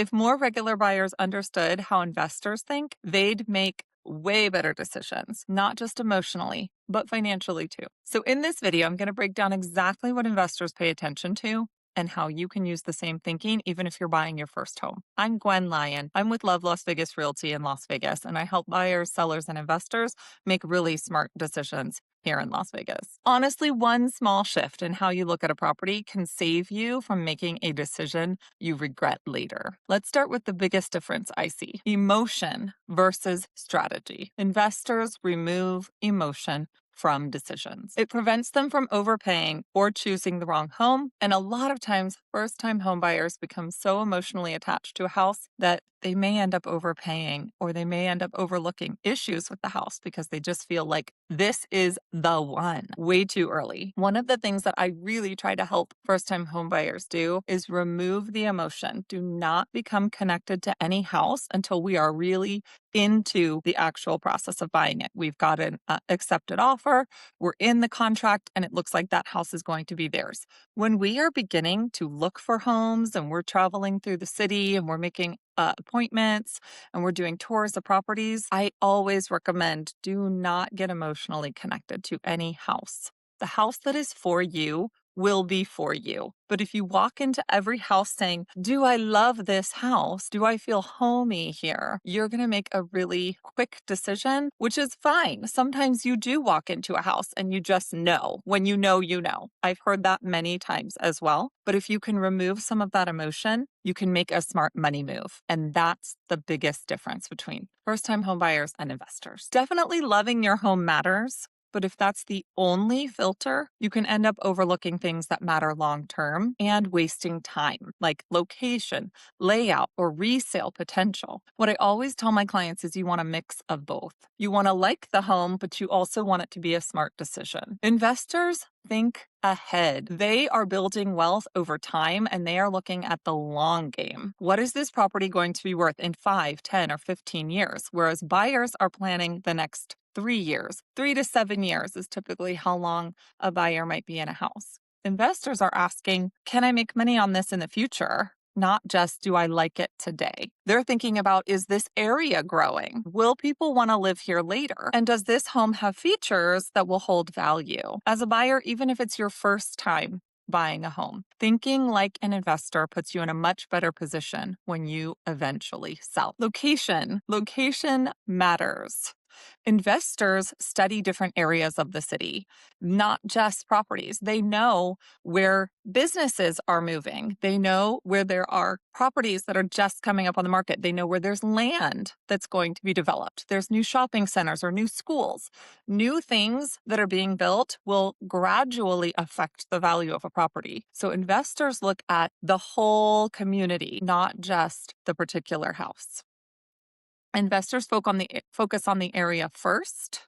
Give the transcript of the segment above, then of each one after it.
If more regular buyers understood how investors think, they'd make way better decisions, not just emotionally, but financially too. So, in this video, I'm going to break down exactly what investors pay attention to and how you can use the same thinking even if you're buying your first home. I'm Gwen Lyon. I'm with Love Las Vegas Realty in Las Vegas, and I help buyers, sellers, and investors make really smart decisions here in Las Vegas. Honestly, one small shift in how you look at a property can save you from making a decision you regret later. Let's start with the biggest difference I see: emotion versus strategy. Investors remove emotion from decisions. It prevents them from overpaying or choosing the wrong home. And a lot of times, first time home buyers become so emotionally attached to a house that they may end up overpaying or they may end up overlooking issues with the house because they just feel like this is the one way too early. One of the things that I really try to help first time home buyers do is remove the emotion. Do not become connected to any house until we are really into the actual process of buying it. We've got an accepted offer, we're in the contract, and it looks like that house is going to be theirs. When we are beginning to look for homes and we're traveling through the city and we're making appointments and we're doing tours of properties, I always recommend do not get emotionally connected to any house. The house that is for you will be for you. But if you walk into every house saying, do I love this house? Do I feel homey here? You're going to make a really quick decision, which is fine. Sometimes you do walk into a house and you just know. When you know, you know. I've heard that many times as well. But if you can remove some of that emotion, you can make a smart money move. And that's the biggest difference between first-time home buyers and investors. Definitely loving your home matters. But if that's the only filter, you can end up overlooking things that matter long term and wasting time, like location, layout, or resale potential. What I always tell my clients is you want a mix of both. You want to like the home, but you also want it to be a smart decision. Investors think ahead. They are building wealth over time and they are looking at the long game. What is this property going to be worth in 5, 10, or 15 years? Whereas buyers are planning the next 3 years. 3 to 7 years is typically how long a buyer might be in a house. Investors are asking, can I make money on this in the future? Not just, do I like it today? They're thinking about, is this area growing? Will people want to live here later? And does this home have features that will hold value? As a buyer, even if it's your first time buying a home, thinking like an investor puts you in a much better position when you eventually sell. Location matters. Investors study different areas of the city, not just properties. They know where businesses are moving. They know where there are properties that are just coming up on the market. They know where there's land that's going to be developed. There's new shopping centers or new schools. New things that are being built will gradually affect the value of a property. So investors look at the whole community, not just the particular house. Investors focus on the area first,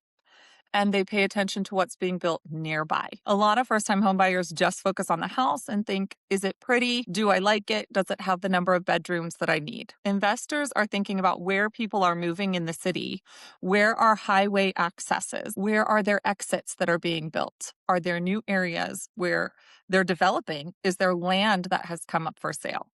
and they pay attention to what's being built nearby. A lot of first-time home buyers just focus on the house and think, is it pretty? Do I like it? Does it have the number of bedrooms that I need? Investors are thinking about where people are moving in the city. Where are highway accesses? Where are there exits that are being built? Are there new areas where they're developing? Is there land that has come up for sale?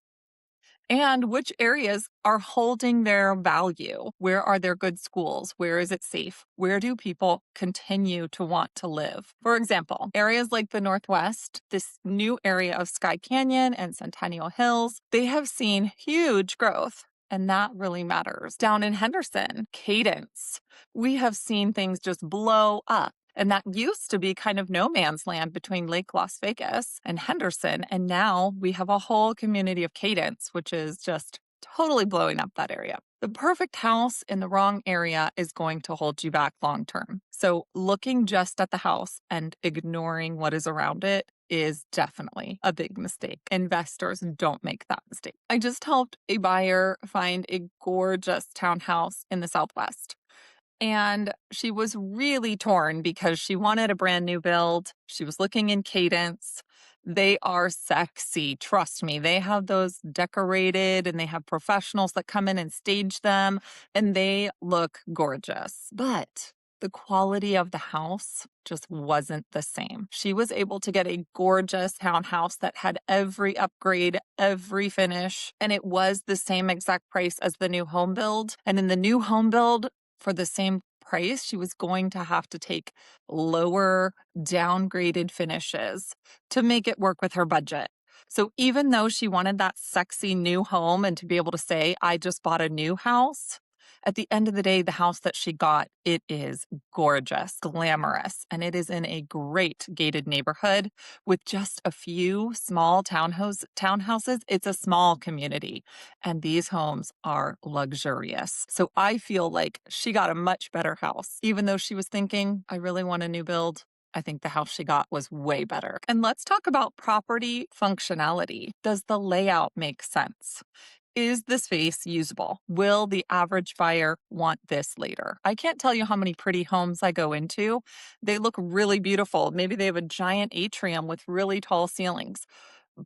And which areas are holding their value? Where are there good schools? Where is it safe? Where do people continue to want to live? For example, areas like the Northwest, this new area of Sky Canyon and Centennial Hills, they have seen huge growth. And that really matters. Down in Henderson, Cadence, we have seen things just blow up. And that used to be kind of no man's land between Lake Las Vegas and Henderson. And now we have a whole community of Cadence, which is just totally blowing up that area. The perfect house in the wrong area is going to hold you back long term. So looking just at the house and ignoring what is around it is definitely a big mistake. Investors don't make that mistake. I just helped a buyer find a gorgeous townhouse in the Southwest. And she was really torn because she wanted a brand new build. She was looking in Cadence. They are sexy. Trust me. They have those decorated and they have professionals that come in and stage them and they look gorgeous. But the quality of the house just wasn't the same. She was able to get a gorgeous townhouse that had every upgrade, every finish, and it was the same exact price as the new home build. And in the new home build, for the same price, she was going to have to take lower, downgraded finishes to make it work with her budget. So even though she wanted that sexy new home and to be able to say, I just bought a new house, at the end of the day, the house that she got, it is gorgeous, glamorous, and it is in a great gated neighborhood with just a few small townhouses. It's a small community, and these homes are luxurious. So I feel like she got a much better house. Even though she was thinking, I really want a new build, I think the house she got was way better. And let's talk about property functionality. Does the layout make sense? Is the space usable? Will the average buyer want this later? I can't tell you how many pretty homes I go into. They look really beautiful. Maybe they have a giant atrium with really tall ceilings,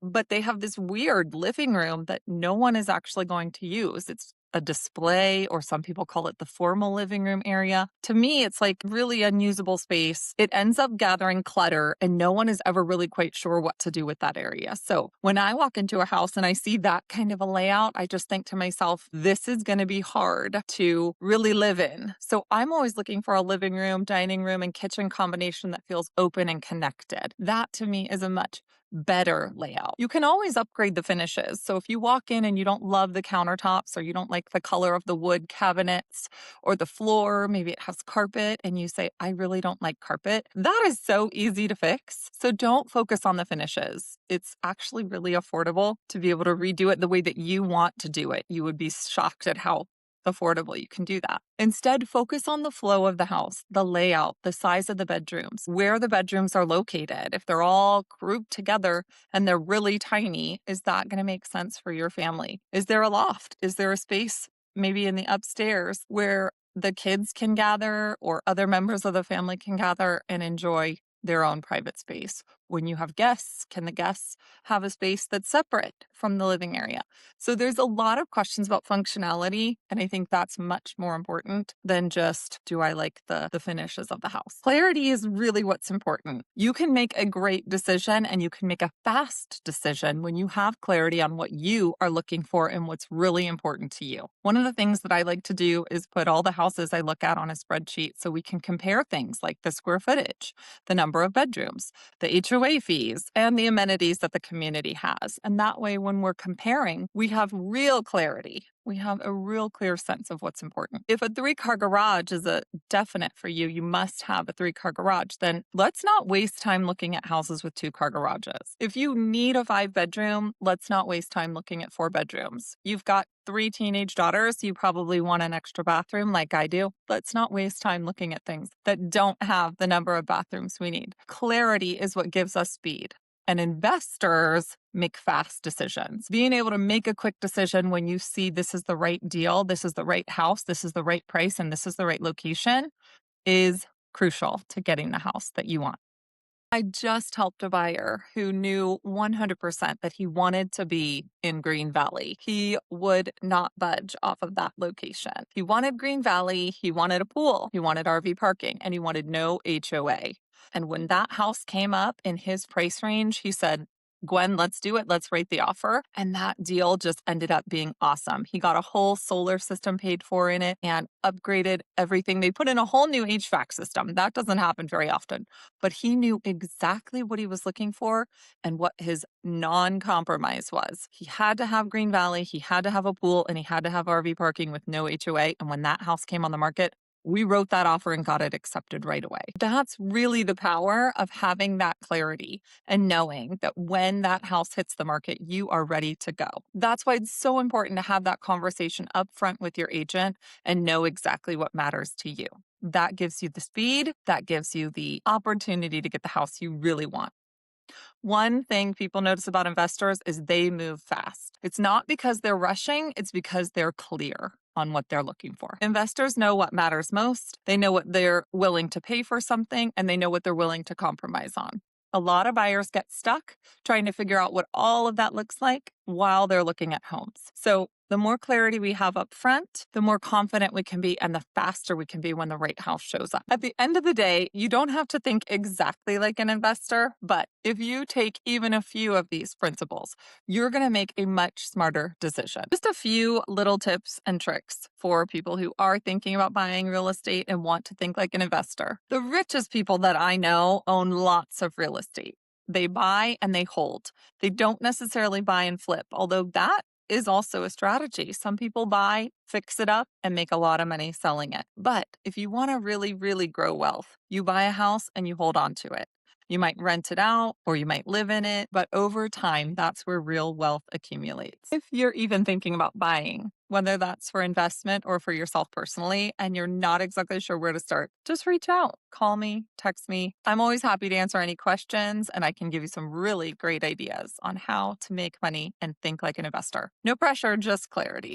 but they have this weird living room that no one is actually going to use. It's a display, or some people call it the formal living room area. To me, it's like really unusable space. It ends up gathering clutter, and no one is ever really quite sure what to do with that area. So when I walk into a house and I see that kind of a layout, I just think to myself, this is going to be hard to really live in. So I'm always looking for a living room, dining room, and kitchen combination that feels open and connected. That to me is a much better layout. You can always upgrade the finishes. So if you walk in and you don't love the countertops, or you don't like the color of the wood cabinets or the floor, maybe it has carpet, and you say, I really don't like carpet, that is so easy to fix. So don't focus on the finishes. It's actually really affordable to be able to redo it the way that you want to do it. You would be shocked at how affordable you can do that. Instead, focus on the flow of the house, the layout, the size of the bedrooms, where the bedrooms are located. If they're all grouped together and they're really tiny, is that going to make sense for your family? Is there a loft? Is there a space maybe in the upstairs where the kids can gather, or other members of the family can gather and enjoy their own private space? When you have guests, can the guests have a space that's separate from the living area? So there's a lot of questions about functionality, and I think that's much more important than just, do I like the finishes of the house? Clarity is really what's important. You can make a great decision, and you can make a fast decision when you have clarity on what you are looking for and what's really important to you. One of the things that I like to do is put all the houses I look at on a spreadsheet so we can compare things like the square footage, the number of bedrooms, the HOA fees, and the amenities that the community has. And that way, when we're comparing, we have real clarity. We have a real clear sense of what's important. If a 3-car garage is a definite for you, you must have a 3-car garage, then let's not waste time looking at houses with 2-car garages. If you need a 5-bedroom, let's not waste time looking at 4 bedrooms. You've got 3 teenage daughters, you probably want an extra bathroom like I do. Let's not waste time looking at things that don't have the number of bathrooms we need. Clarity is what gives us speed. And investors make fast decisions. Being able to make a quick decision when you see this is the right deal, this is the right house, this is the right price, and this is the right location is crucial to getting the house that you want. I just helped a buyer who knew 100% that he wanted to be in Green Valley. He would not budge off of that location. He wanted Green Valley, he wanted a pool, he wanted RV parking, and he wanted no HOA. And when that house came up in his price range, he said, Gwen, let's do it. Let's rate the offer. And that deal just ended up being awesome. He got a whole solar system paid for in it and upgraded everything. They put in a whole new HVAC system. That doesn't happen very often. But he knew exactly what he was looking for and what his non-compromise was. He had to have Green Valley, he had to have a pool, and he had to have RV parking with no HOA. And when that house came on the market, we wrote that offer and got it accepted right away. That's really the power of having that clarity and knowing that when that house hits the market, you are ready to go. That's why it's so important to have that conversation up front with your agent and know exactly what matters to you. That gives you the speed, that gives you the opportunity to get the house you really want. One thing people notice about investors is they move fast. It's not because they're rushing, it's because they're clear on what they're looking for. Investors know what matters most. They know what they're willing to pay for something, and they know what they're willing to compromise on. A lot of buyers get stuck trying to figure out what all of that looks like, while they're looking at homes. So the more clarity we have up front, the more confident we can be and the faster we can be when the right house shows up. At the end of the day, you don't have to think exactly like an investor, but if you take even a few of these principles, you're going to make a much smarter decision. Just a few little tips and tricks for people who are thinking about buying real estate and want to think like an investor. The richest people that I know own lots of real estate. They buy and they hold. They don't necessarily buy and flip, although that is also a strategy. Some people buy, fix it up, and make a lot of money selling it. But if you want to really, really grow wealth, you buy a house and you hold on to it. You might rent it out or you might live in it, but over time, that's where real wealth accumulates. If you're even thinking about buying, whether that's for investment or for yourself personally, and you're not exactly sure where to start, just reach out, call me, text me. I'm always happy to answer any questions, and I can give you some really great ideas on how to make money and think like an investor. No pressure, just clarity.